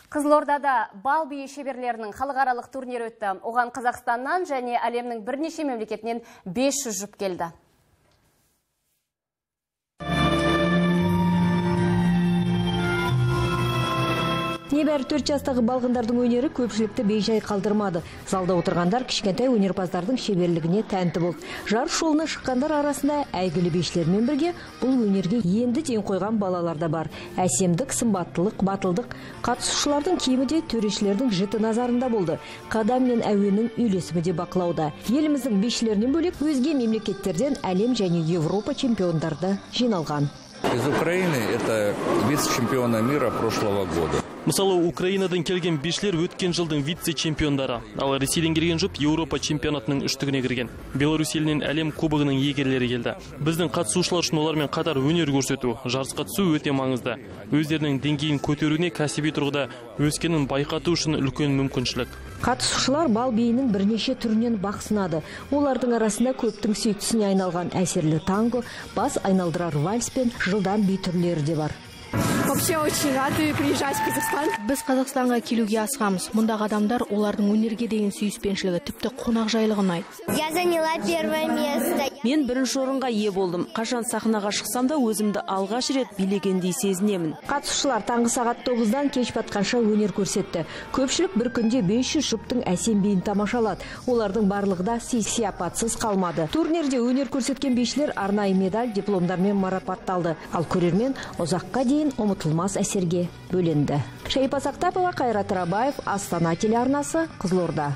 Қызылордада бал биі шеберлерінің халықаралық турнирі өтті. Оған Қазақстаннан және әлемнің бірнеше мемлекетінен 500 жұп келді. Небәрі 4 жастағы балғындардың өнері көпшілікті бейжай қалдырмады. Залда отырғандар кішкентай өнерпаздардың шеберлігіне тәнті болды. Жарыс жолына шыққандар арасында әйгілі бишілермен бірге бұл өнерге енді ден қойған балалар да бар. Әсемдік, сымбаттылық, батылдық қатысушылардың киімі де төрешілердің жіті назарында болды. Қадам мен әуеннің үйлесімі де бақылауда. Еліміздің бишілерінен бөлек өзге мемлекеттерден әлем және Европа чемпиондары жиналған. Из Украины это вице-чемпиона мира прошлого года. Мысалы, Украинадан келген бишілер өткен жылдың вице-чемпиондары. Ал Ресейден келген жұп Еуропа чемпионатының үштігіне кірген. Беларусь елінен әлем кубогының иегерлері келді. Біздің қатысушылар үшін олармен қатар өнер көрсету, жарысқа түсу өте маңызды. Өздерінің деңгейін көтеруіне кәсіби тұрғыда өскенін байқату үшін үлкен мүмкіншілік. Қатысушылар бал биінің бірнеше түрінен бақ сынады. Олардың арасында көптің сүйіктісіне айналған әсерлі танго, бас айналдырар вальс пен жылдам би түрлері де бар. Вообще очень рады приезжать в Казахстан. Біз Қазақстанға келуге асығамыз. Мұндағы адамдар олардың өнерге деген сүйіспеншілігі, тіпті қонақжайлығы ұнайды. Я заняла первое место. Мен бірінші орынға ие болдым. Қашан сахнаға шықсам да өзімді алғаш рет билегендей сезінемін. Қатысушылар таңғы сағат 9-дан кеш батқанша өнер көрсетті. Көпшілік бір күнде 500 жұптың әсем биін тамашалады. Олардың барлығы да сияпатсыз қалмады. Турнирде өнер көрсеткен бишілер арнайы медаль, дипломдармен марапатталды. Ал көрермен ұзаққа дейін ұмытылмас әсерге бөленді. Шайпа Сақтапова, Қайрат Рабаев, Астана телеарнасы, Қызылорда.